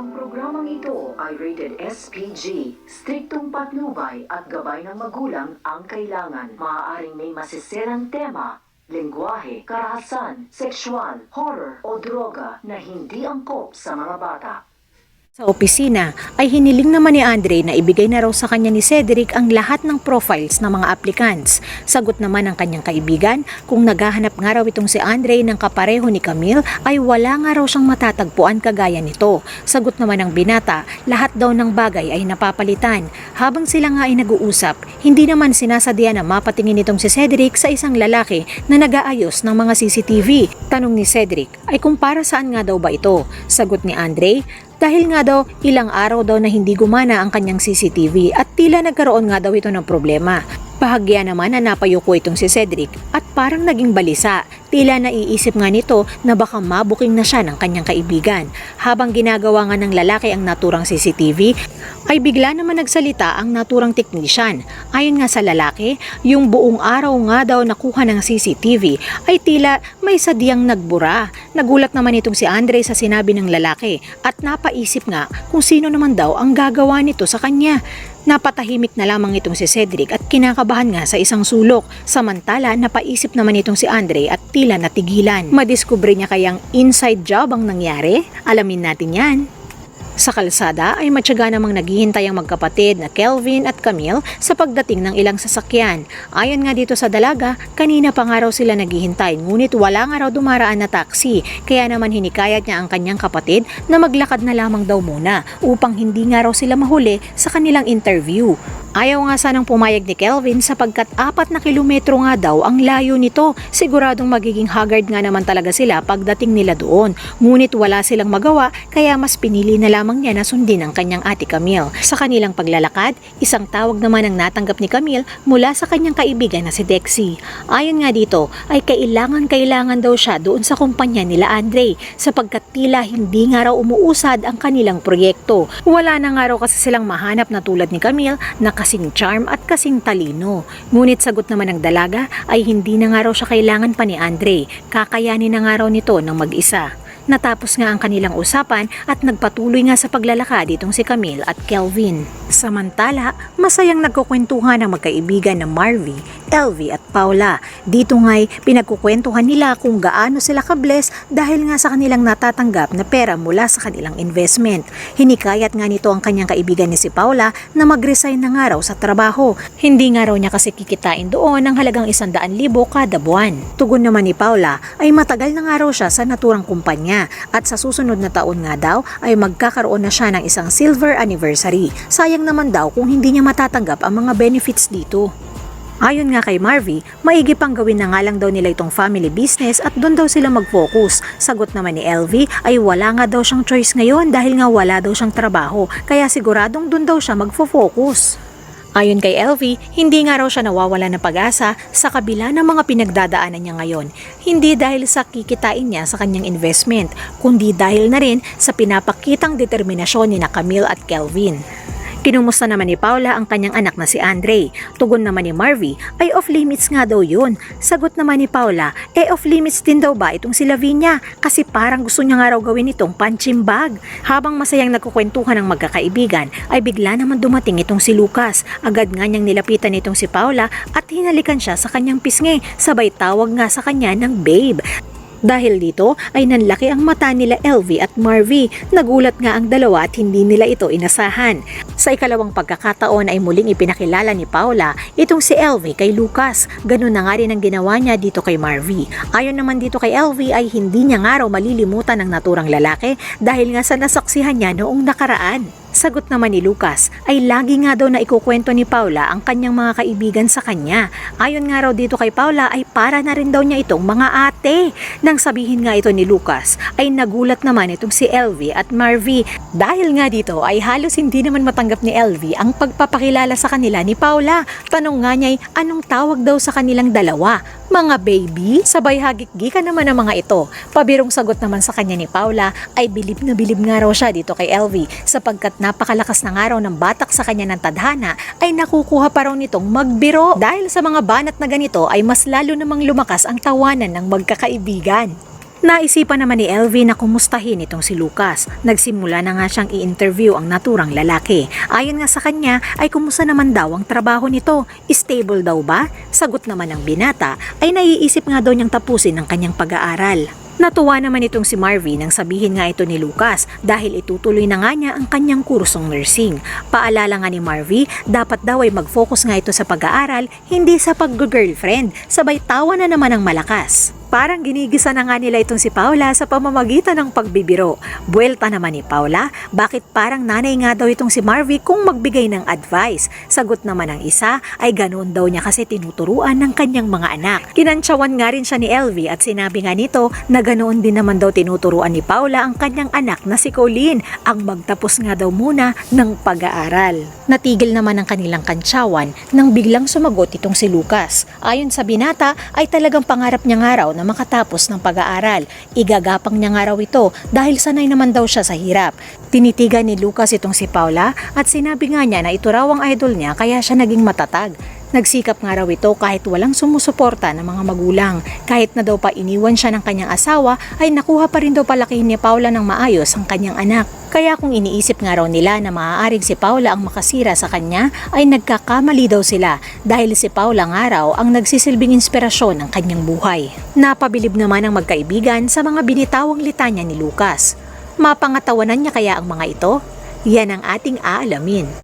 Ang programang ito ay rated SPG. Striktong patnubay at gabay ng magulang ang kailangan. Maaaring may masisirang tema, lengguwahe, karahasan, sexual, horror o droga na hindi angkop sa mga bata. Sa opisina ay hiniling naman ni Andre na ibigay na raw sa kanya ni Cedric ang lahat ng profiles ng mga applicants. Sagot naman ng kanyang kaibigan, kung naghahanap nga raw itong si Andre ng kapareho ni Camille ay wala nga raw siyang matatagpuan kagaya nito. Sagot naman ng binata, lahat daw ng bagay ay napapalitan. Habang sila nga ay nag-uusap, hindi naman sinasadya na mapatingin itong si Cedric sa isang lalaki na nag-aayos ng mga CCTV. Tanong ni Cedric ay kung para saan nga daw ba ito? Sagot ni Andre, dahil nga daw ilang araw daw na hindi gumana ang kanyang CCTV at tila nagkaroon nga daw ito ng problema. Bahagya naman na napayuko itong si Cedric at parang naging balisa. Tila naiisip nga nito na baka mabuking na siya ng kanyang kaibigan. Habang ginagawa nga ng lalaki ang naturang CCTV, ay bigla naman nagsalita ang naturang technician. Ayon nga sa lalaki, yung buong araw nga daw nakuha ng CCTV ay tila may sadyang nagbura. Nagulat naman itong si Andre sa sinabi ng lalaki at napaisip nga kung sino naman daw ang gagawa nito sa kanya. Napatahimik na lamang itong si Cedric at kinakabahan nga sa isang sulok. Samantala, napaisip naman itong si Andre at tila natigilan. Madiskubre niya kayang inside job ang nangyari? Alamin natin yan. Sa kalsada ay matyaga namang naghihintay ang magkapatid na Kelvin at Camille sa pagdating ng ilang sasakyan. Ayon nga dito sa dalaga, kanina pa nga raw sila naghihintay ngunit wala nga raw dumaraan na taxi. Kaya naman hinikayat niya ang kanyang kapatid na maglakad na lamang daw muna upang hindi nga raw sila mahuli sa kanilang interview. Ayaw nga sanang pumayag ni Kelvin sapagkat 4 na kilometro nga daw ang layo nito. Siguradong magiging haggard nga naman talaga sila pagdating nila doon. Ngunit wala silang magawa kaya mas pinili na lamang niya na sundin ang kanyang ate Camille. Sa kanilang paglalakad, isang tawag naman ang natanggap ni Camille mula sa kanyang kaibigan na si Dexy. Ayon nga dito ay kailangan daw siya doon sa kumpanya nila Andre sapagkat tila hindi nga raw umuusad ang kanilang proyekto. Wala na nga raw kasi silang mahanap na tulad ni Camille na kasing charm at kasing talino. Ngunit sagot naman ng dalaga ay hindi na nga raw siya kailangan pa ni Andre. Kakayanin na nga raw nito ng mag-isa. Natapos nga ang kanilang usapan at nagpatuloy nga sa paglalakad itong si Camille at Kelvin. Samantala, masayang nagkukwentuhan ang magkaibigan na Marvy, Elvie at Paula. Dito nga'y pinagkukwentuhan nila kung gaano sila ka-bless dahil nga sa kanilang natatanggap na pera mula sa kanilang investment. Hinikayat nga nito ang kanyang kaibigan ni si Paula na mag-resign na nga raw sa trabaho. Hindi nga raw niya kasi kikitain doon ng halagang 100,000 kada buwan. Tugon naman ni Paula ay matagal na nga raw siya sa naturang kumpanya at sa susunod na taon nga daw ay magkakaroon na siya ng isang silver anniversary. Sayang naman daw kung hindi niya matatanggap ang mga benefits dito. Ayon nga kay Marvy, maigi pang gawin na nga lang daw nila itong family business at doon daw sila mag-focus. Sagot naman ni Elvie ay wala nga daw siyang choice ngayon dahil nga wala daw siyang trabaho kaya siguradong doon daw siya mag-focus. Ayon kay Elvie, hindi nga raw siya nawawala ng pag-asa sa kabila ng mga pinagdadaanan niya ngayon. Hindi dahil sa kikitain niya sa kanyang investment, kundi dahil na rin sa pinapakitang determinasyon ni na Camille at Kelvin. Kinumusta naman ni Paula ang kanyang anak na si Andre. Tugon naman ni Marvy ay off-limits nga daw yun. Sagot naman ni Paula, off-limits din daw ba itong si Lavinia? Kasi parang gusto niya nga raw gawin itong punching bag. Habang masayang nagkukwentuhan ng magkakaibigan, ay bigla naman dumating itong si Lucas. Agad nga niyang nilapitan itong si Paula at hinalikan siya sa kanyang pisngi. Sabay tawag nga sa kanya ng babe. Dahil dito ay nanlaki ang mata nila Elvie at Marvy. Nagulat nga ang dalawa at hindi nila ito inasahan. Sa ikalawang pagkakataon ay muling ipinakilala ni Paula itong si Elvie kay Lucas. Ganun na nga rin ang ginawa niya dito kay Marvy. Ayon naman dito kay Elvie ay hindi niya nga raw malilimutan ang naturang lalaki dahil nga sa nasaksihan niya noong nakaraan. Sagot naman ni Lucas ay lagi nga daw na ikukwento ni Paula ang kanyang mga kaibigan sa kanya. Ayon nga raw dito kay Paula ay para na rin daw niya itong mga ate. Nang sabihin nga ito ni Lucas ay nagulat naman itong si Elvie at Marvy. Dahil nga dito ay halos hindi naman matanggap ni Elvie ang pagpapakilala sa kanila ni Paula. Tanong nga niya ay anong tawag daw sa kanilang dalawa? Mga baby? Sabay hagik-gikan naman ang mga ito. Pabirong sagot naman sa kanya ni Paula ay bilib na bilib nga raw siya dito kay Elvie sapagkat napakalakas na nga raw ng batak sa kanya ng tadhana ay nakukuha pa raw nitong magbiro. Dahil sa mga banat na ganito ay mas lalo namang lumakas ang tawanan ng magkakaibigan. Naisipan naman ni LV na kumustahin itong si Lucas. Nagsimula na nga siyang i-interview ang naturang lalaki. Ayon nga sa kanya ay kumusta naman daw ang trabaho nito. Stable daw ba? Sagot naman ng binata ay naiisip nga daw niyang tapusin ang kanyang pag-aaral. Natuwa naman itong si Marvy nang sabihin nga ito ni Lucas dahil itutuloy na nga niya ang kanyang kursong nursing. Paalala nga ni Marvy, dapat daw ay mag-focus nga ito sa pag-aaral, hindi sa pag-girlfriend. Sabay tawa na naman ang malakas. Parang ginigisa na nga nila itong si Paula sa pamamagitan ng pagbibiro. Buwelta naman ni Paula, bakit parang nanay nga daw itong si Marvy kung magbigay ng advice. Sagot naman ng isa ay ganoon daw niya kasi tinuturuan ng kanyang mga anak. Kinantsawan nga rin siya ni LV at sinabi nga nito na ganoon din naman daw tinuturuan ni Paula ang kanyang anak na si Colleen ang magtapos nga daw muna ng pag-aaral. Natigil naman ang kanilang kantsawan nang biglang sumagot itong si Lucas. Ayon sa binata ay talagang pangarap niya nga raw na makatapos ng pag-aaral. Igagapang niya nga raw ito dahil sanay naman daw siya sa hirap. Tinitigan ni Lucas itong si Paula at sinabi nga niya na ito raw ang idol niya kaya siya naging matatag. Nagsikap nga raw ito kahit walang sumusuporta ng mga magulang. Kahit na daw pa iniwan siya ng kanyang asawa ay nakuha pa rin daw palakihin ni Paula ng maayos ang kanyang anak. Kaya kung iniisip nga raw nila na maaaring si Paula ang makasira sa kanya ay nagkakamali daw sila dahil si Paula nga raw ang nagsisilbing inspirasyon ng kanyang buhay. Napabilib naman ang magkaibigan sa mga binitawang litanya ni Lucas. Mapangatawanan niya kaya ang mga ito? Yan ang ating aalamin.